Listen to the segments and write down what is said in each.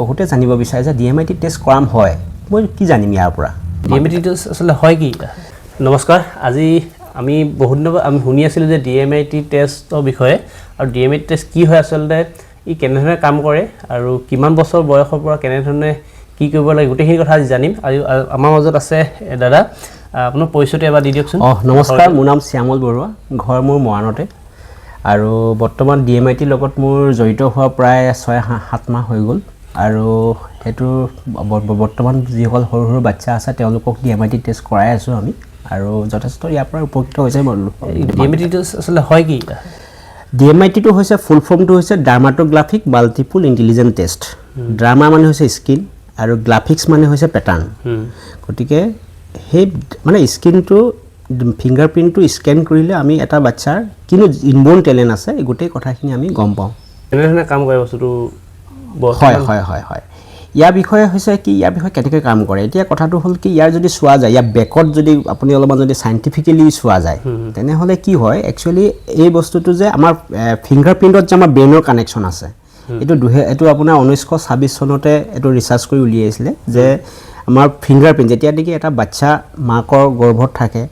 বহুতে জানিব বিচাৰে যে ডিএমআইটি টেষ্ট কৰাম হয় মই কি জানিম ইয়াৰ পৰা ডিএমআইটি টেষ্ট আসলে হয় কি নমস্কাৰ আজি আমি বহুত দিনৰ আমি শুনি আছিলোঁ যে ডিএমআইটি টেষ্টৰ বিষয়ে আৰু ডিএমআইটি টেষ্ট কি হয় আসলে ই কেনেধৰণে কাম কৰে আৰু কিমান বছৰ বয়সৰ পৰা কেনেধৰণে কি কৰিব লাগে গোটেইখিনি কথা আজি জানিম আৰু আমাৰ মাজত আছে দাদা আপোনাৰ পৰিচয়টো এবাৰ দি দিয়কচোন নমস্কাৰ মোৰ নাম শ্যামল বৰুৱা ঘৰ মোৰ মৰাণতে আৰু বৰ্তমান ডিএমআইটিৰ লগত মোৰ জড়িত হোৱা প্ৰায় 6-7 মাহ হৈ গ'ল আৰু হেতু বৰ্তমান যিসকল সৰু সৰু বাচ্চা আছে তেওঁলোকক ডিএমআইটি টেষ্ট কৰাই আছো আমি আৰু যথেষ্ট ইয়াৰ পৰা উপকৃত হৈছে ডিএমআইটি টেষ্ট আসলে হয় কি ডিএমআইটি টো হৈছে ফুল ফৰ্মটো হৈছে ডাৰ্মাটোগ্ৰাফিক মাল্টিপল ইন্টেলিজেন্ট টেষ্ট ড্ৰামা মানে হৈছে স্কিন আৰু গ্ৰাফিক্স মানে হৈছে প্যাটাৰ্ন গতিকে হে মানে স্কিনটো ফিংগাৰপ্ৰিন্টটো স্ক্যান কৰিলে আমি এটা বাচ্চাৰ কিনো ইনবৰ্ন টেলেন্ট আছে এই গোটেই কথাখিনি আমি গম পাওঁ কেনেধৰণে কাম কৰে বস্তুটো হয় ইয়াৰ বিষয়ে হৈছে কি ইয়াৰ বিষয়ে কেনেকৈ কাম কৰে এতিয়া কথাটো হ'ল কি ইয়াৰ যদি চোৱা যায় ইয়াৰ বেকত যদি আপুনি অলপমান যদি সাইন্টিফিক্যালি চোৱা যায় তেনেহলে কি হয় একচুয়ালি এই বস্তুটো যে আমাৰ ফিংগাৰপ্ৰিন্টত যে আমাৰ ব্ৰেইনৰ কানেকচন আছে এটো আপোনাৰ 1926 চনতে এটো ৰিসাৰ্চ কৰি উলিয়াইছিলে যে আমাৰ ফিংগাৰপ্ৰিন্ট যেতিয়া দেখি এটা বাচ্চা মাকৰ গৰ্ভত থাকে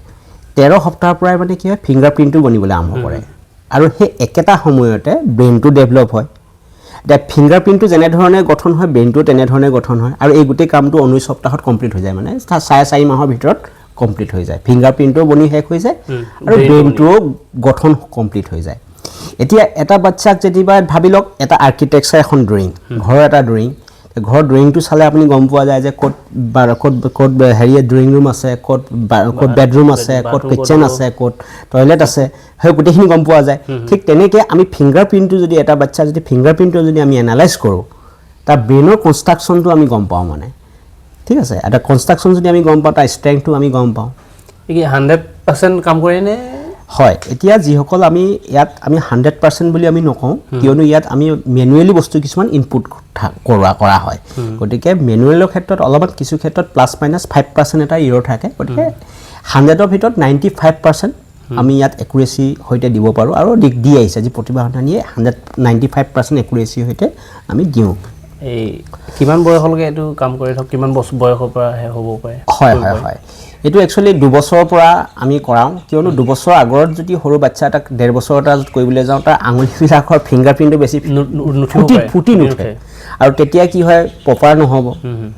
13 সপ্তাহৰ পৰাই মানে কি হয় ফিংগাৰপ্ৰিন্টটো বনিবলৈ আৰম্ভ কৰে আৰু সেই একেটা সময়তে ব্ৰেইনটো ডেভেলপ হয় দা ফিংগাৰপ্ৰিন্টটো যেনে ধৰণে গঠন হয় ব্ৰেইনটো তেনে ধৰণে গঠন হয় আৰু এই গোটেই কামটো 19 সপ্তাহত কমপ্লিট হৈ যায় মানে 4.5 মাহৰ ভিতৰত কমপ্লিট হৈ যায় ফিংগাৰপ্ৰিন্টটো বনি শেষ হৈ যায় আৰু ব্ৰেইনটো গঠন কমপ্লিট হৈ যায় এতিয়া এটা বাচ্চাক যেদিবা ভাবিলক এটা আৰ্কিটেকচাৰ এখন ড্ৰয়িং ঘৰৰ এটা ড্ৰয়িং ঘৰ ড্ৰয়িংটো চালে আপুনি গম পোৱা যায় যে কোড হেৰিয়ে ড্ৰয়িং ৰুম আছে কোড বেডৰুম আছে কোড কিচেন আছে কোড টয়লেট আছে হয় গোটেইখিনি গম পোৱা যায় ঠিক তেনেকে আমি ফিংগাৰপ্ৰিন্টটো যদি এটা বাচ্চা যদি ফিংগাৰপ্ৰিন্টটো যদি আমি এনালাইজ কৰো তাৰ ব্ৰেইনৰ কনষ্ট্ৰাকচনটো আমি গম পাওঁ মানে ঠিক আছে এটা কনষ্ট্ৰাকচন যদি আমি গম পাওঁ তাৰ ষ্ট্ৰেংথটো আমি গম পাওঁ কি 100% কাম কৰে নে হয় এতিয়া যিসকল আমি ইয়াত আমি 100% বুলি আমি নকওঁ কিয়নো ইয়াত আমি ম্যানুয়ালি বস্তু কিছুমান ইনপুট কৰা হয় গতিকে ম্যানুয়ালৰ ক্ষেত্ৰত অলপমান কিছু ক্ষেত্ৰত প্লাস মাইনাস 5% এটা এৰৰ থাকে গতিকে 100ৰ ভিতৰত 95% আমি ইয়াত একুৰেসি হৈতে দিব পাৰো আৰু দি আহিছে যে প্ৰতিভাসন্ধানীয়ে 195% একুৰেসি হৈতে আমি দিও এই কিমান বয়সলৈকে এটো কাম কৰি থাক কিমান বছৰ বয়সৰ পৰা হ'ব পাৰে হয় এটো একচুয়ালি 2 বছৰৰ পৰা আমি কৰাও কিয়নো 2 বছৰ আগত যদি সৰু বাচ্চা এটা 1.5 বছৰ এটা কৰিবলৈ যাওঁ তাৰ আঙুলিবিলাকৰ ফিংগাৰপ্ৰিন্টটো বেছি ফুটি নুঠে আৰু তেতিয়া কি হয় প্ৰপাৰ নহব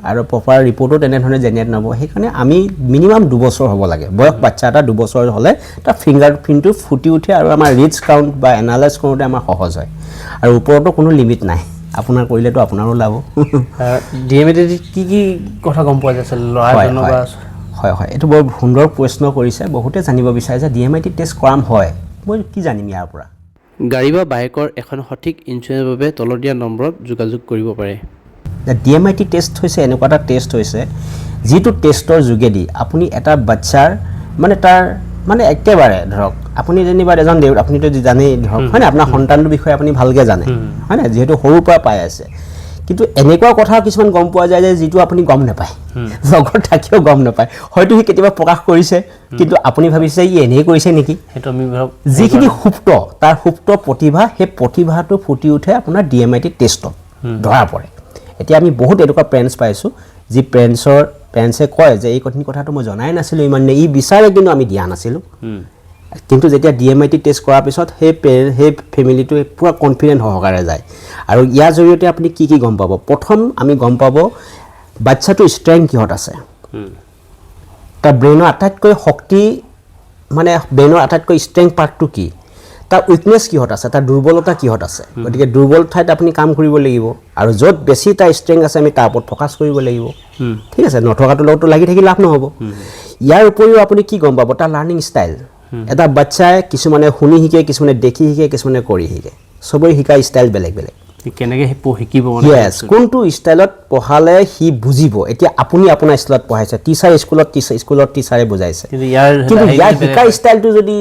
আৰু প্ৰপাৰ ৰিপৰ্টও তেনে ধৰণে জেনেৰেট নহব সেইকাৰণে আমি মিনিমাম 2 বছৰ হ'ব লাগে বয়স বাচ্চা এটা 2 বছৰ হলে তাৰ ফিংগাৰপ্ৰিন্টটো ফুটি উঠে আৰু আমাৰ ৰিডছ কাউন্ট বা এনালাইজ কৰোতে আমাৰ সহজ হয় আৰু ওপৰতো কোনো লিমিট নাই আপোনাৰ কৰিলেতো আপোনাৰো লাভ ডিএমআইটি কি কথা গম পোৱা যায় লৰাজনৰ বা হয় এটো বৰ সুন্দৰ প্ৰশ্ন কৰিছে বহুতে জানিব বিচাৰে যে ডিএমআইটি টেষ্ট কৰাম হয় মই কি জানিম ইয়াৰ পৰা গাড়ী বা বাইকৰ এখন সঠিক ইনস্যুৰেন্সৰ বাবে তলত দিয়া নম্বৰত যোগাযোগ কৰিব পাৰে ডিএমআইটি টেষ্ট হৈছে এনেকুৱা এটা টেষ্ট হৈছে যিটো টেষ্টৰ যোগেদি আপুনি এটা বাচ্চাৰ মানে তাৰ মানে একেবাৰে ধৰক আপুনি যেনিবা এজন দেউতা আপুনি তো জানেই ধৰক হয় না আপোনাৰ সন্তানৰ বিষয়ে আপুনি ভালকৈ জানে হয় না যেহেতু সৰুৰ পৰা পাই আছে কিন্তু এনেকুৱা কথা কিছুমান গম পোৱা যায় যে যেটো আপুনি গম নাপায় লগৰ থাকিও গম নাপায় হয়তো হি কেতিয়াবা প্ৰকাশ কৰিছে কিন্তু আপুনি ভাবিছে ই এনেই কৰিছে নেকি হেতু আমি যিখিনি সুপ্ত তাৰ সুপ্ত প্ৰতিভা হে প্ৰতিভাটো ফুটি উঠে আপোনাৰ ডিএমআইটি টেষ্টত ধৰা পৰে এতিয়া আমি বহুত এনেকুৱা পেৰেন্টছ পাইছো যি পেৰেন্টছে কয় যে এই কথাটো মই জনাই নাছিলো ইমান ই বিচাৰে কিন্তু আমি দিয়া নাছিলো কিন্তু যেতিয়া ডিএমআইটি টেষ্ট কৰাৰ পিছত হে ফ্যামিলিটো পুৰা কনফিডেন্ট সহকাৰে যায় আৰু ইয়াৰ জৰিয়তে আপুনি কি গম পাব প্ৰথম আমি গম পাব বাচ্চাটো ষ্ট্ৰেংথ কিহত আছে তাৰ ব্ৰেইনৰ আটাইতকৈ শক্তি মানে ব্ৰেইনৰ আটাইতকৈ ষ্ট্ৰেংথ পাৰ্টটো কি তাৰ উইকনেস কিহত আছে তাৰ দুৰ্বলতা কিহত আছে গতিকে দুৰ্বল ঠাইত আপুনি কাম কৰিব লাগিব আৰু যত বেছি তাৰ ষ্ট্ৰেংথ আছে আমি তাৰ ওপৰত ফোকাস কৰিব লাগিব ঠিক আছে নথকাটো লগতো লাগি থাকি লাভ নহব ইয়াৰ উপৰিও আপুনি কি গম পাব তাৰ লাৰ্নিং ষ্টাইল এটা বাচ্চাই কিছুমানে শুনি শিকে কিছুমানে দেখি শিকে কিছুমানে কৰি শিকে সবৰে শিকা ষ্টাইল বেলেগ কেনেকৈ শিকিব yes কোনটো ষ্টাইলত পঢ়ালে হি বুজিব এতিয়া আপুনি আপোনাৰ ষ্টাইলত পঢ়াইছে টিচাৰ স্কুলত টিচাৰে বুজাইছে কিন্তু ইয়াৰ শিকা ষ্টাইলটো যদি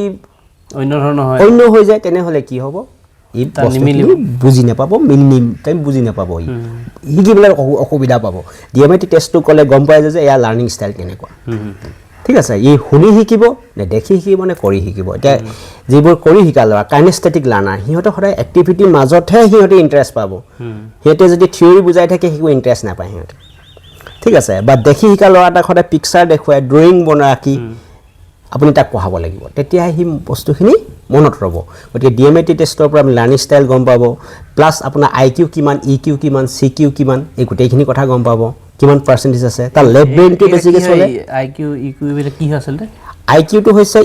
অন্য হৈ যায় তেনেহলে কি হ'ব ই বুজি নাপাব টাইম বুজি নাপাব শিকিবলৈ অসুবিধা পাব ডিএমআইটি টেষ্টটো কলে গম পাই যে ইয়াৰ লাৰ্নিং ষ্টাইল কেনেকুৱা ঠিক আছে ই শুনি শিকিব নে দেখি শিকিব নে কৰি শিকিব এতিয়া যিবোৰ কৰি শিকা ল'ৰা কাইনেষ্টেটিক লাৰ্ণাৰ সিহঁতে সদায় এক্টিভিটিৰ মাজতহে সিহঁতে ইণ্টাৰেষ্ট পাব সিহঁতে যদি থিয়ৰী বুজাই থাকে শিকিব ইণ্টাৰেষ্ট নাপায় সিহঁতে ঠিক আছে বা দেখি শিকা ল'ৰা এটাক সদায় পিকচাৰ দেখুৱাই ড্ৰয়িং বনাই কি আপুনি তাক পঢ়াব লাগিব তেতিয়াহে সি বস্তুখিনি মনত ৰ'ব গতিকে DMIT টেষ্টৰ পৰা আমি লাৰ্ণিং ষ্টাইল গম পাব প্লাছ আপোনাৰ IQ কিমান EQ কিমান CQ কিমান এই গোটেইখিনি কথা গম পাব কিমান পাৰ্চেণ্টেজ আছে তাৰ লেফ্ট ব্ৰেইনটো বেছিকৈ চলে IQ EQ এইবিলাক কি হয় আচলতে IQটো হৈছে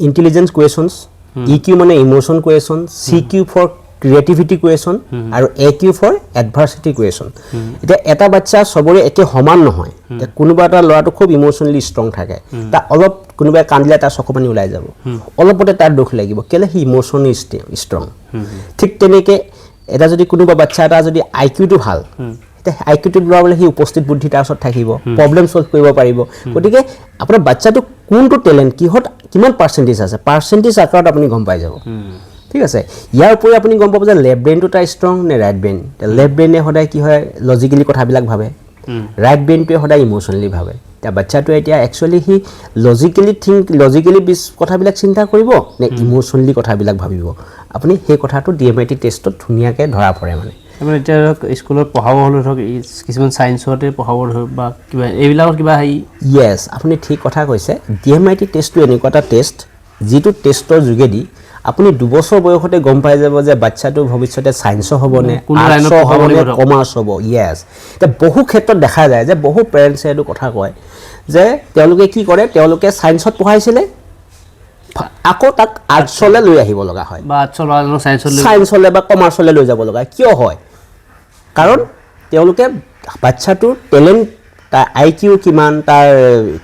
ইণ্টেলিজেন্স কুৱেশ্যনছ EQ মানে emotion question CQ for creativity question আৰু AQ ফৰ এডভাৰ্চিটি কুৱেশ্যন এতিয়া এটা বাচ্চা সবৰে একে সমান নহয় কোনোবা এটা ল'ৰাটো খুব ইমোশ্যনেলি ষ্ট্ৰং থাকে তাৰ অলপ কোনোবাই কান্দিলে তাৰ চকুপানী ওলাই যাব অলপতে তাৰ দুখ লাগিব কেলে সি ইমোশ্যনেলি ষ্ট্ৰং ঠিক তেনেকৈ এটা যদি কোনোবা বাচ্চা এটা যদি IQটো ভাল IQটো ল'ৰাবলৈ সি উপস্থিত বুদ্ধি তাৰ ওচৰত থাকিব প্ৰব্লেম ছল্ভ কৰিব পাৰিব গতিকে আপোনাৰ বাচ্চাটো কোনটো টেলেণ্ট কিহত কিমান পাৰ্চেণ্টেজ আছে পাৰ্চেণ্টেজ আকাৰত আপুনি গম পাই যাব ঠিক আছে ইয়াৰ উপৰি আপুনি গম পাব যে লেফ্ট ব্ৰেইনটো তাৰ ষ্ট্ৰং নে ৰাইট ব্ৰেইন লেফ্ট ব্ৰেইনে সদায় কি হয় লজিকেলি কথাবিলাক ভাবে ৰাইট ব্ৰেইনটোৱে সদায় ইমোশ্যনেলি ভাবে এতিয়া বাচ্চাটোৱে এতিয়া একচুৱেলি সি লজিকেলি কথাবিলাক চিন্তা কৰিব নে ইমোশ্যনেলি কথাবিলাক ভাবিব আপুনি সেই কথাটো DMIT টেষ্টত ধুনীয়াকৈ ধৰা পৰে মানে এতিয়া স্কুলত পঢ়াব হ'লে ধৰক কিছুমান ছায়েন্সতে পঢ়াব ধৰক বা কিবা এইবিলাকত কিবা হেৰি য়েছ আপুনি ঠিক কথা কৈছে DMIT টেষ্টটো এনেকুৱা এটা টেষ্ট যিটো টেষ্টৰ যোগেদি আপুনি 2 বছৰ বয়সতে গম পাই যাব যে বাচ্চাটো ভৱিষ্যতে ছায়েন্সৰ হ'বনে আৰ্টছৰ হ'বনে কমাৰ্চ হ'ব য়েছ এতিয়া বহু ক্ষেত্ৰত দেখা যায় যে বহু পেৰেণ্টছে এইটো কথা কয় যে তেওঁলোকে কি কৰে তেওঁলোকে ছায়েন্সত পঢ়াইছিলে আকৌ তাক আৰ্টছলৈ লৈ আহিব লগা হয় বা আৰ্টছৰ ল'ৰা ছায়েন্সলৈ বা কমাৰ্চলৈ লৈ যাব লগা কিয় হয় কাৰণ তেওঁলোকে বাচ্চাটোৰ টেলেণ্ট তাৰ IQ কিমান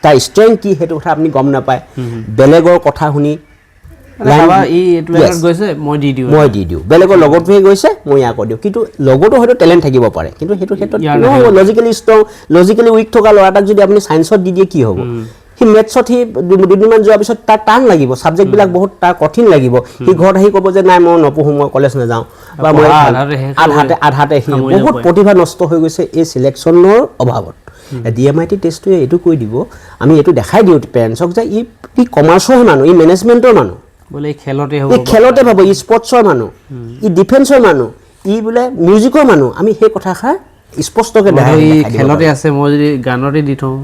তাৰ ষ্ট্ৰেংথ কি সেইটো কথা আপুনি গম নাপায় বেলেগৰ কথা শুনি মই দি দিওঁ বেলেগৰ লগতহে গৈছে মই আকৌ দিওঁ কিন্তু লগতো হয়তো টেলেণ্ট থাকিব পাৰে কিন্তু সেইটো ক্ষেত্ৰত নহ'ব লজিকেলি উইক থকা ল'ৰা এটাক যদি আপুনি ছায়েন্সত দি দিয়ে কি হ'ব সি মেথছত সি দুদিনমান যোৱাৰ পিছত তাৰ টান লাগিব ছাবজেক্টবিলাক বহুত তাৰ কঠিন লাগিব সি ঘৰত আহি ক'ব যে নাই মই নপঢ়োঁ মই কলেজ নাযাওঁ বা মই আধাতে সি বহুত প্ৰতিভা নষ্ট হৈ গৈছে এই চিলেকশ্যনৰ অভাৱত DMIT টেষ্টটোৱে এইটো কৈ দিব আমি এইটো দেখাই দিওঁ পেৰেণ্টছক যে ই কমাৰ্চৰ মানুহ ই মেনেজমেণ্টৰ মানুহ বোলে খেলতে পাব ই স্পৰ্টছৰ মানুহ ই ডিফেন্সৰ মানুহ ই বোলে মিউজিকৰ মানুহ আমি সেই কথাষাৰ স্পষ্টকৈ খেলতে আছে মই যদি গানতে দি থওঁ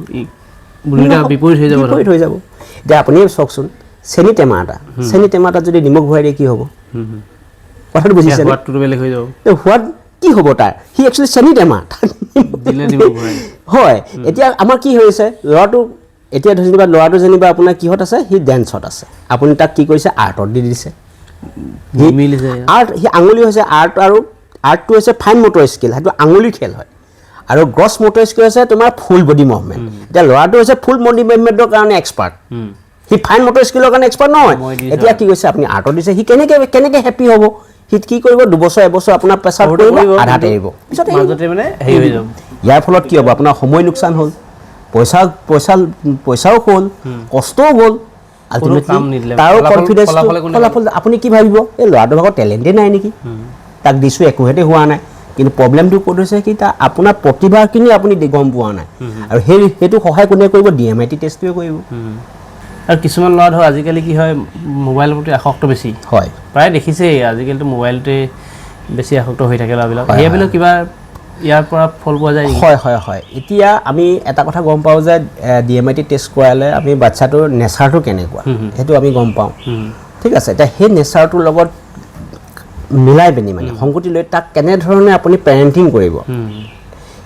বিপৰীত হৈ যাব এতিয়া আপুনি চাওকচোন চেনি টেমা এটা যদি নিমখ ভৰাই দিয়ে কি হ'ব কথাটো বুজিছে বেলেগ হৈ যাব সোৱাদ কি হ'ব তাৰ সি একচুৱেলি চেনি টেমা হয় এতিয়া আমাৰ কি হৈছে ল'ৰাটো এতিয়া যেনিবা আপোনাৰ কিহত আছে সি ডেন্সত আছে আপুনি তাক কি কৰিছে আৰ্টত দি দিছে আৰ্ট সি আঙুলি হৈছে আৰ্ট আৰু আৰ্টটো হৈছে ফাইন মটৰ স্কিল সেইটো আঙুলিৰ খেল হয় আৰু গ্ৰছ মটৰ স্কিল হৈছে তোমাৰ ফুল বডি মুভমেণ্ট এতিয়া ল'ৰাটো হৈছে ফুল বডি মুভমেণ্টৰ কাৰণে এক্সপাৰ্ট সি ফাইন মটৰ স্কিলৰ কাৰণে এক্সপাৰ্ট নহয় এতিয়া কি কৈছে আপুনি আৰ্টত দিছে সি কেনেকৈ হেপি হ'ব সি কি কৰিব 2 বছৰ 1 বছৰ আপোনাৰ প্ৰেছাৰ কৰিব আধাত এৰিব পিছত ইয়াৰ ফলত কি হ'ব আপোনাৰ সময় লোকচান হ'ল পইচাও হ'ল কষ্টও গ'ল তাৰো কনফিডেন্স ফলাফল আপুনি কি ভাবিব এই ল'ৰাটোৰ ভাগৰ টেলেণ্টেই নাই নেকি তাক দিছোঁ একোহেঁতে হোৱা নাই কিন্তু প্ৰব্লেমটো ক'ত হৈছে কি তাৰ আপোনাৰ প্ৰতিভাখিনি আপুনি গম পোৱা নাই আৰু সেইটো সহায় কোনে কৰিব DMIT টেষ্টটোৱে কৰিব আৰু কিছুমান ল'ৰা ধৰক আজিকালি কি হয় মোবাইলৰ প্ৰতি আসক্ত বেছি হয় প্ৰায় দেখিছেই আজিকালিতো মোবাইলতে বেছি আসক্ত হৈ থাকে ল'ৰাবিলাক সেইবিলাক কিবা ইয়াৰ পৰা ফল পোৱা যায় হয় এতিয়া আমি এটা কথা গম পাওঁ যে DMIT টেষ্ট কৰালে আমি বাচ্চাটোৰ নেচাৰটো কেনেকুৱা সেইটো আমি গম পাওঁ ঠিক আছে এতিয়া সেই নেচাৰটোৰ লগত মিলাই পিনি মানে সংগতি লৈ তাক কেনেধৰণে আপুনি পেৰেণ্টিং কৰিব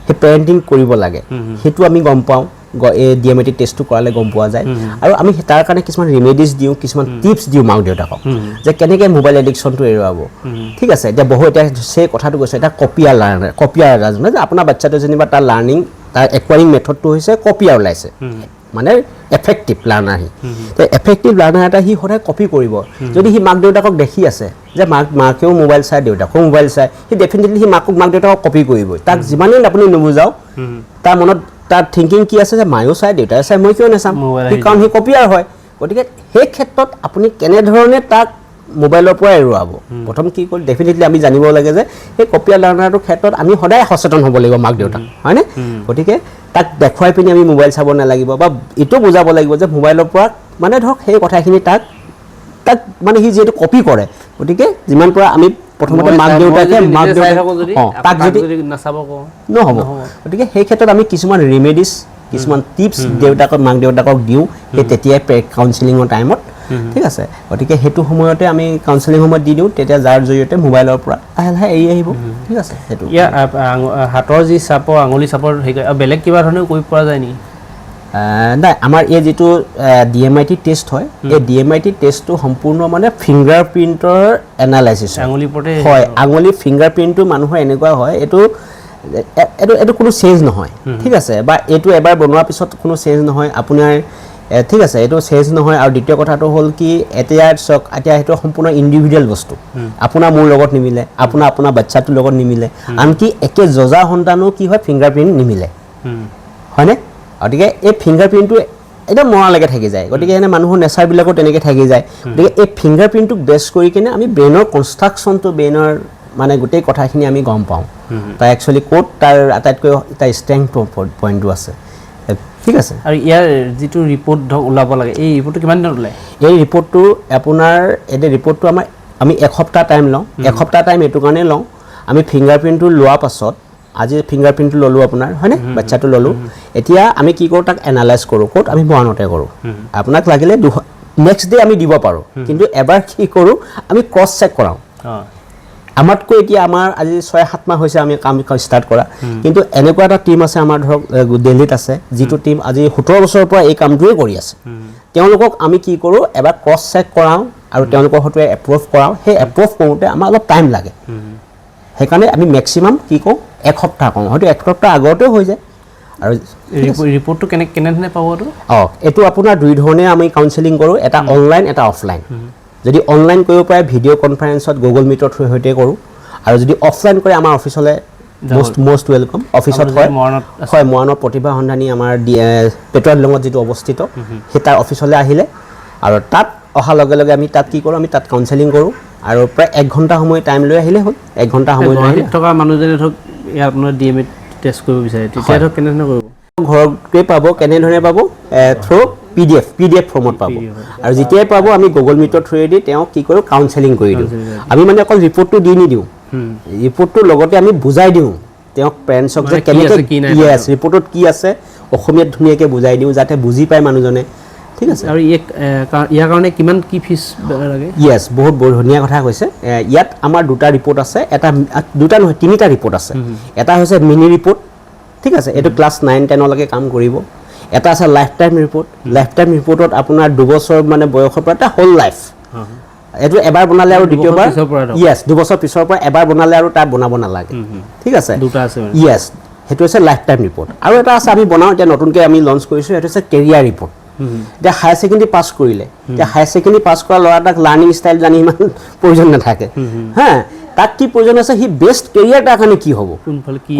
সেই পেৰেণ্টিং কৰিব লাগে সেইটো আমি গম পাওঁ এই DMIT টেষ্টটো কৰালে গম পোৱা যায় আৰু আমি তাৰ কাৰণে কিছুমান ৰিমেডিজ দিওঁ কিছুমান টিপছ দিওঁ মাক দেউতাকক যে কেনেকৈ মোবাইল এডিকশ্যনটো এৰুৱাব ঠিক আছে এতিয়া এতিয়া সেই কথাটো কৈছে এটা কপিয়াৰ লাৰ্ণাৰ যে আপোনাৰ বাচ্চাটো যেনিবা তাৰ লাৰ্ণিং তাৰ একুৱাৰিং মেথডটো হৈছে কপিয়াৰ ওলাইছে মানে এফেক্টিভ লাৰ্ণাৰ তো এফেক্টিভ লাৰ্ণাৰ এটা সি সদায় কপি কৰিব যদি সি মাক দেউতাকক দেখি আছে যে মাকেও মোবাইল চাই দেউতাকেও মোবাইল চাই সি ডেফিনেটলি সি মাক দেউতাকক কপি কৰিবই তাক যিমানেই আপুনি নুবুজাওক তাৰ মনত তাৰ থিংকিং কি আছে যে মায়েও চাই দেউতাই চাই মই কিয় নাচাম কাৰণ সি কপিয়াৰ হয় গতিকে সেই ক্ষেত্ৰত আপুনি কেনেধৰণে তাক মোবাইলৰ পৰা এৰুৱাব প্ৰথম কি কৰি ডেফিনেটলি আমি জানিব লাগে যে এই কপিয়া লাৰ্ণাৰটোৰ ক্ষেত্ৰত আমি সদায় সচেতন হ'ব লাগিব মাক দেউতাক হয়নে গতিকে তাক দেখুৱাই পিনি আমি মোবাইল চাব নালাগিব বা এইটো বুজাব লাগিব যে মোবাইলৰ পৰা মানে ধৰক সেই কথাখিনি তাক মানে সি যিহেতু কপি কৰে গতিকে যিমান পৰা আমি প্ৰথমতে মাক দেউতাকে তাক যদি নাচাব কওঁ নহ'ব গতিকে সেই ক্ষেত্ৰত আমি কিছুমান ৰিমেডিছ কিছুমান টিপছ মাক দেউতাকক দিওঁ সেই তেতিয়াই কাউন্সেলিঙৰ টাইমত ঠিক আছে গতিকে সেইটো সময়তে আমি কাউন্সেলিং সময়ত দি দিওঁ তেতিয়া যাৰ জৰিয়তে মোবাইলৰ পৰা লাহে লাহে এৰি আহিব ঠিক আছে সেইটো হাতৰ যি চাপৰ আঙুলি চাপৰ বেলেগ কিবা ধৰণে কৰিব পৰা যায় নেকি নাই আমাৰ এই যিটো DMIT টেষ্ট হয় এই DMIT টেষ্টটো সম্পূৰ্ণ মানে ফিংগাৰ প্ৰিণ্টৰ এনালাইচিছ আঙুলিৰ ওপৰতে হয় আঙুলি ফিংগাৰ প্ৰিণ্টটো মানুহৰ এনেকুৱা হয় এইটো কোনো চেঞ্জ নহয় ঠিক আছে বা এইটো এবাৰ বনোৱাৰ পিছত কোনো চেঞ্জ নহয় আপোনাৰ ঠিক আছে এইটো চেঞ্জ নহয় আৰু দ্বিতীয় কথাটো হ'ল কি এতিয়া চাওক এতিয়া সেইটো সম্পূৰ্ণ ইণ্ডিভিজুৱেল বস্তু আপোনাৰ মোৰ লগত নিমিলে আপোনাৰ বাচ্চাটোৰ লগত নিমিলে আনকি একে যজা সন্তানো কি হয় ফিংগাৰ প্ৰিণ্ট নিমিলে হয়নে গতিকে এই ফিংগাৰ প্ৰিণ্টটো একদম মৰালৈকে থাকি যায় গতিকে এনে মানুহৰ নেচাৰবিলাকো তেনেকৈ থাকি যায় গতিকে এই ফিংগাৰ প্ৰিণ্টটোক বেছ কৰি কিনে আমি ব্ৰেইনৰ কনষ্ট্ৰাকশ্যনটো ব্ৰেইনৰ মানে গোটেই কথাখিনি আমি গম পাওঁ তাৰ একচুৱেলি ক'ত তাৰ আটাইতকৈ তাৰ ষ্ট্ৰেংথ পইণ্টটো আছে ঠিক আছে আৰু ইয়াৰ যিটো ৰিপৰ্ট ধৰক ওলাব লাগে এই ৰিপৰ্টটো কিমান দিনত ওলায় এই ৰিপৰ্টটো আপোনাৰ এতিয়া ৰিপৰ্টটো আমি এসপ্তাহ টাইম লওঁ এসপ্তাহ টাইম এইটো কাৰণে লওঁ আমি ফিংগাৰ প্ৰিণ্টটো লোৱাৰ পাছত আজি ফিংগাৰ প্ৰিণ্টটো ল'লোঁ আপোনাৰ হয়নে বাচ্চাটো ল'লোঁ এতিয়া আমি কি কৰোঁ তাক এনালাইজ কৰোঁ ক'ত আমি মৰাণতে কৰোঁ আপোনাক লাগিলে নেক্সট ডে আমি দিব পাৰোঁ কিন্তু এবাৰ কি কৰোঁ আমি ক্ৰছ চেক কৰাওঁ আমাতকৈ এতিয়া আমাৰ আজি 6-7 মাহ হৈছে আমি কাম ষ্টাৰ্ট কৰা কিন্তু এনেকুৱা এটা টীম আছে আমাৰ ধৰক দিল্লীত আছে যিটো টীম আজি 17 বছৰৰ পৰা এই কামটোৱে কৰি আছে তেওঁলোকক আমি কি কৰোঁ এবাৰ ক্ৰছ চেক কৰাওঁ আৰু তেওঁলোকৰ সৈতে এপ্ৰুভ কৰাওঁ সেই এপ্ৰুভ কৰোঁতে আমাৰ অলপ টাইম লাগে সেইকাৰণে আমি মেক্সিমাম কি কওঁ এসপ্তাহ কওঁ হয়তো এসপ্তাহ আগতেও হৈ যায় আৰু ৰিপৰ্টটো কেনেধৰণে পাব এইটো আপোনাৰ দুই ধৰণে আমি কাউন্সেলিং কৰোঁ এটা অনলাইন এটা অফলাইন যদি অনলাইন কৰিব পাৰে ভিডিঅ' কনফাৰেন্সত গুগল মিটৰ সৈতে কৰোঁ আৰু যদি অফলাইন কৰে আমাৰ অফিচলৈ most welcome অফিসত হয় মৰাণত প্ৰতিভা সন্ধানী আমাৰ পেট্ৰলিয়ামত যেটো অৱস্থিত হেতা অফিসলৈ আহিলে আৰু তাত অহা লগে লগে আমি তাত কি কৰোঁ আমি তাত কাউন্সেলিং কৰোঁ আৰু প্ৰায় 1 ঘণ্টা সময় টাইম লৈ আহিলে হ'ল 1 ঘণ্টা সময় লৈ থকা মানুহজনে ধৰক ইয়াৰ আপোনাৰ ডিএমএ টেষ্ট কৰিব বিচাৰে তেতিয়া ধৰক কেনেধৰণে কৰিব ঘৰতে পাব কেনেধৰণে পাব থ্ৰু PDF ফৰ্মত পাব আৰু যেতিয়াই পাব আমি গুগল মিটৰ থ্ৰুৱেদি তেওঁ কি কৰোঁ কাউন্সেলিং কৰি দিওঁ আমি মানে অকল ৰিপৰ্টটো দি নিদিওঁ ৰিপৰ্টটোৰ লগতে আমি বুজাই দিওঁ তেওঁক পেৰেণ্টছক যে কেনেকৈ ইয়েছ ৰিপৰ্টত কি আছে অসমীয়াত ধুনীয়াকৈ বুজাই দিওঁ যাতে বুজি পায় মানুহজনে ঠিক আছে আৰু ইয়াৰ কাৰণে কিমান কি ফিজ লাগে ইয়েছ বহুত ধুনীয়া কথা কৈছে ইয়াত আমাৰ দুটা ৰিপৰ্ট আছে এটা দুটা নহয় তিনিটা ৰিপৰ্ট আছে এটা হৈছে মিনি ৰিপৰ্ট ঠিক আছে এইটো ক্লাছ 9-10 লৈকে কাম কৰিব এটা আছে লাইফ টাইম ৰিপৰ্টত আপোনাৰ 2 বছৰ মানে বয়সৰ পৰা এটা হোল লাইফ এটো এবাৰ বনালে আৰু দ্বিতীয়বাৰ ইয়েছ 2 বছৰ পিছৰ পৰা এবাৰ বনালে আৰু তাত বনাব নালাগে ঠিক আছে দুটা আছে ইয়েছ হেতু আছে লাইফ টাইম ৰিপৰ্ট আৰু এটা আছে আমি বনাও এতিয়া নতুনকৈ আমি লঞ্চ কৰিছোঁ হেতু আছে কেৰিয়াৰ ৰিপৰ্ট এতিয়া হায়াৰ সেকেন্ডাৰী পাছ কৰিলে এতিয়া হায়াৰ সেকেন্ডাৰী পাছ কৰা ল'ৰাটাক লাৰ্নিং ষ্টাইল জানি ইমান প্ৰয়োজন নাথাকে হা তাক কি প্ৰয়োজন আছে হি বেষ্ট কেৰিয়াৰ তাৰ কাৰণে কি হ'ব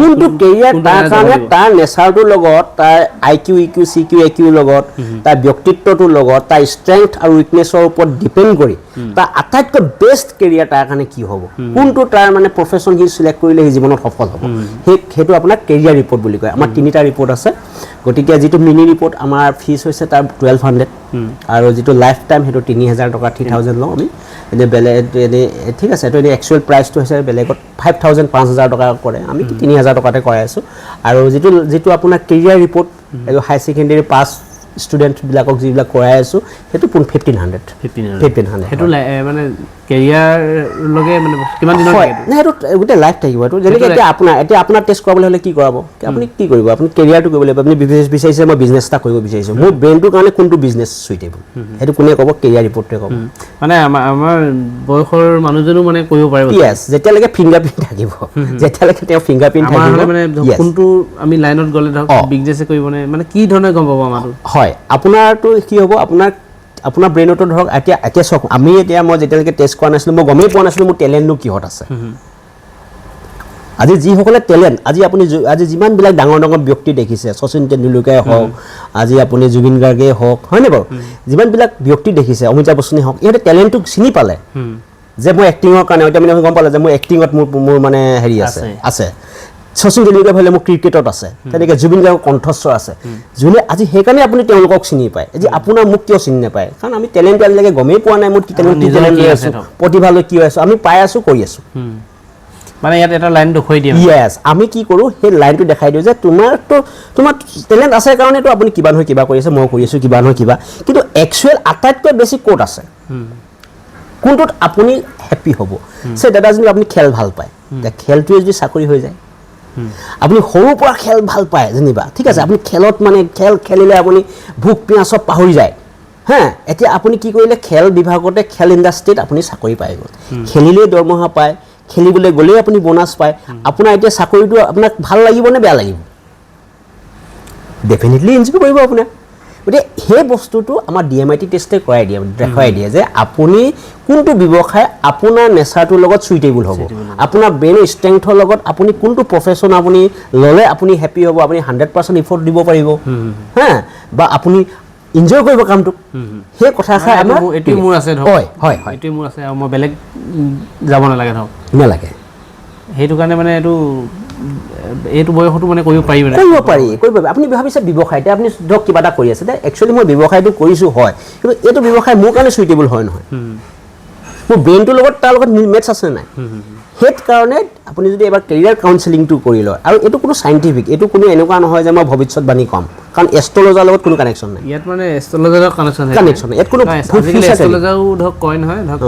কোনটো কেৰিয়াৰ তাৰ কাৰণে তাৰ নেচাৰটোৰ লগত তাৰ IQ EQ CQ AQ লগত তাৰ ব্যক্তিত্বটোৰ লগত তাৰ ষ্ট্ৰেংথ আৰু উইকনেছৰ ওপৰত ডিপেণ্ড কৰি তাৰ আটাইতকৈ বেষ্ট কেৰিয়াৰ তাৰ কাৰণে কি হ'ব কোনটো তাৰ মানে প্ৰফেশ্যন হি সিলেক্ট কৰিলে হি জীৱনত সফল হ'ব সেইটো আপোনাৰ কেৰিয়াৰ ৰিপৰ্ট বুলি কয় আমাৰ তিনিটা ৰিপৰ্ট আছে গতিকে যেটো মিনি ৰিপৰ্ট আমাৰ ফিজ হৈছে তাৰ 1200 আৰু যেটো লাইফ টাইম হেতু 3000 টকা 3000 লওঁ আমি এনে বেলে ঠিক আছে এটো একচুয়াল প্ৰাইসটো হৈছে বেলেগত 5000 5000 টকা কৰে আমি 3000 টকাতে কৰাই আছো আৰু যেটো আপোনাৰ কেৰিয়াৰ ৰিপৰ্ট এটো হাই সেকেন্ডাৰী পাস ষ্টুডেন্ট বিলাকক যিবিলাক কৰাই আছো হেতু 1500 হেতু মানে কেৰিয়াৰ লগে মানে কিমান দিনৰ লাগে না হেতু গুটে লাইফ থাকিব হেতু যেনেকৈ এতিয়া আপোনাৰ টেষ্ট কৰাবলৈ হলে কি কৰাব আপুনি কি কৰিব আপুনি কেৰিয়াৰটো কৰিব লাগিব আপুনি বিজনেছ বিচাৰিছে মই বিজনেছ এটা কৰিব বিচাৰিছো মোৰ ব্ৰেইনটোৰ কাৰণে কোনটো বিজনেছ সুইটেবল হেতু কোনে ক'ব কেৰিয়াৰ ৰিপৰ্টে ক'ব মানে আমাৰ বয়সৰ মানুহজনো মানে কৰিব পাৰিব ইয়েছ যেতিয়ালৈকে ফিংগাৰপ্ৰিন্ট থাকিব যেতিয়ালৈকে তেওঁ ফিংগাৰপ্ৰিন্ট থাকিব মানে কোনটো আমি লাইনত গ'লে ধৰক বিজনেছে কৰিব মানে কি ধৰণে গম পাব আমাৰো হয় আপোনাৰটো কি হ'ব আপোনাৰ ব্ৰেইনটো ধৰক এতিয়া চক আমি এতিয়া মই যেতিয়ালৈকে টেষ্ট কৰা নাছিলোঁ মই গমেই পোৱা নাছিলোঁ মোৰ টেলেণ্টটো কিহত আছে আজি যিসকলে টেলেণ্ট আজি আপুনি আজি যিমানবিলাক ডাঙৰ ডাঙৰ ব্যক্তি দেখিছে শচীন তেণ্ডুলকাৰে হওক আজি আপুনি জুবিন গাৰ্গে হওক হয়নে বাৰু যিমানবিলাক ব্যক্তি দেখিছে অমিতাভ বচ্চনে হওক ইহঁতে টেলেণ্টটোক চিনি পালে যে মই এক্টিঙৰ কাৰণে এতিয়া মানে গম পালে যে মোৰ এক্টিঙত মোৰ মানে হেৰি আছে শচীন তেণ্ডুলকাৰ ভালে মোৰ ক্ৰিকেটত আছে তেনেকৈ জুবিন গাৰ্গৰ কণ্ঠস্বৰ আছে যোনে আজি সেইকাৰণে আপুনি তেওঁলোকক চিনি পায় আজি আপোনাৰ মোক কিয় চিনি নাপায় কাৰণ আমি টেলেণ্ট আজিলৈকে গমেই পোৱা নাই মোৰ টেলেণ্ট লৈ আছোঁ প্ৰতিভালৈ কি হৈ আছোঁ আমি পাই আছোঁ কৰি আছোঁ মানে ইয়াত এটা লাইন দেখুৱাই দিয়ে য়েছ আমি কি কৰোঁ সেই লাইনটো দেখাই দিওঁ যে তোমাৰ টেলেণ্ট আছে কাৰণেতো আপুনি কিবা নহয় কিবা কৰি আছে মই কৰি আছোঁ কিবা নহয় কিবা কিন্তু একচুৱেল আটাইতকৈ বেছি ক'ত আছে কোনটোত আপুনি হেপ্পী হ'ব সেই দাদা যদি আপুনি খেল ভাল পায় খেলটোৱে যদি চাকৰি হৈ যায় আপুনি সৰুৰ পৰা খেল ভাল পায় যেনিবা ঠিক আছে আপুনি খেলত মানে খেল খেলিলে আপুনি ভোক পিয়াহ চব পাহৰি যায় হা এতিয়া আপুনি কি কৰিলে খেল বিভাগতে খেল ইণ্ডাষ্ট্ৰীত আপুনি চাকৰি পাই গ'ল খেলিলেই দৰমহা পায় খেলিবলৈ গ'লেই আপুনি বোনাছ পায় আপোনাৰ এতিয়া চাকৰিটো আপোনাক ভাল লাগিব নে বেয়া লাগিব ডেফিনেটলি এনজয় কৰিব আপোনাৰ গতিকে সেই বস্তুটো আমাৰ DMIT টেষ্টে কৰাই দিয়ে দেখুৱাই দিয়ে যে আপুনি কোনটো ব্যৱসায় আপোনাৰ নেচাৰটোৰ লগত চুইটেবল হ'ব আপোনাৰ ব্ৰেইনৰ ষ্ট্ৰেংথৰ লগত আপুনি কোনটো প্ৰফেশ্যন আপুনি ল'লে আপুনি হেপ্পী হ'ব আপুনি 100% ইফৰ্ট দিব পাৰিব হা বা আপুনি এনজয় কৰিব কামটোক সেই কথাষাৰ আমাৰ এইটোৱে মোৰ আছে ধৰক হয় হয় হয় এইটোৱে মোৰ আছে আৰু মই বেলেগ যাব নালাগে ধৰক নালাগে সেইটো কাৰণে মানে এইটো বয়সতো মানে কৰিব পাৰি আপুনি ভাবিছে ব্যৱসায় এতিয়া আপুনি ধৰক কিবা এটা কৰি আছে একচুৱেলি মই ব্যৱসায়টো কৰিছোঁ হয় কিন্তু এইটো ব্যৱসায় মোৰ কাৰণে চুইটেবল হয় নহয় মোৰ ব্ৰেইনটোৰ লগত তাৰ লগত মেটছ আছে নাই সেইকাৰণে আপুনি যদি এবাৰ কেৰিয়াৰ কাউন্সেলিংটো কৰি লয় আৰু এইটো কোনো চাইণ্টিফিক এইটো কোনো এনেকুৱা নহয় যে মই ভৱিষ্যতবাণী ক'ম কাৰণ এষ্ট্ৰলজাৰ লগত কোনো কানেকশ্যন নাই ইয়াত মানে এষ্ট্ৰলজাৰৰ কানেকশ্যন ইয়াত কোনো আজিকালি এষ্ট্ৰলজাৰো ধৰক কয় নহয় ধৰক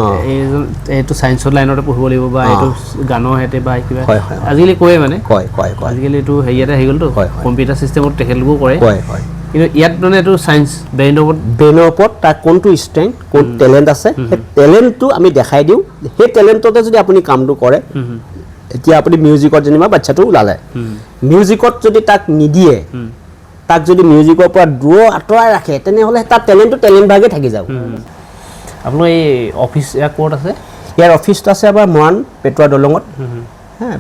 এইটো চায়েন্সৰ লাইনতে পঢ়িব লাগিব বা এইটো গানৰ হেঁতে বা কিবা আজিকালি কয় মানে আজিকালি এইটো হেৰিয়াতে আহি গ'লতো কম্পিউটাৰ ছিষ্টেমত তেখেতলোকেও কৰে কিন্তু ইয়াত মানে এইটো চায়েন্স ব্ৰেইনৰ ওপৰত তাৰ কোনটো ষ্ট্ৰেংথ কোন টেলেণ্ট আছে সেই টেলেণ্টটো আমি দেখাই দিওঁ সেই টেলেণ্টতে যদি আপুনি কামটো কৰে এতিয়া আপুনি মিউজিকত যেনিবা বাচ্চাটো ওলালে মিউজিকত যদি তাক নিদিয়ে তাক যদি মিউজিকৰ পৰা দূৰ আঁতৰাই ৰাখে তেনেহ'লে তাৰ টেলেণ্ট ভাগে থাকি যাব আপোনাৰ এই অফিচ ইয়াৰ ক'ত আছে ইয়াৰ অফিচটো আছে আমাৰ মৰাণ পেটুৱা দলঙত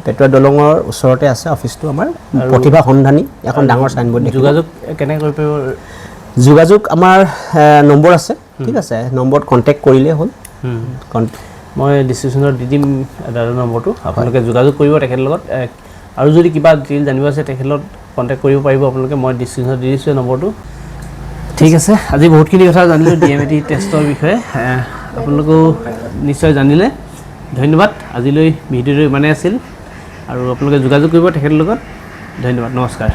পেটুৱা দলঙৰ ওচৰতে আছে অফিচটো আমাৰ প্ৰতিভা সন্ধানী এখন ডাঙৰ চাইনবোৰ্ড যোগাযোগ কেনেকৈ কৰিব পাৰিব যোগাযোগ আমাৰ নম্বৰ আছে ঠিক আছে নম্বৰত কণ্টেক্ট কৰিলেই হ'ল মই ডিছক্ৰিপশ্যনত দি দিম দাদাৰ নম্বৰটো আপোনালোকে যোগাযোগ কৰিব তেখেতৰ লগত আৰু যদি কিবা ডিটেইল জানিব আছে তেখেতৰ লগত কণ্টেক্ট কৰিব পাৰিব আপোনালোকে মই ডিছক্ৰিপশ্যনত দি দিছোঁ নম্বৰটো ঠিক আছে আজি বহুতখিনি কথা জানিলোঁ DMIT টেষ্টৰ বিষয়ে আপোনালোকেও নিশ্চয় জানিলে ধন্যবাদ আজিলৈ ভিডিঅ'টো ইমানেই আছিল আৰু আপোনালোকে যোগাযোগ কৰিব তেখেতৰ লগত ধন্যবাদ নমস্কাৰ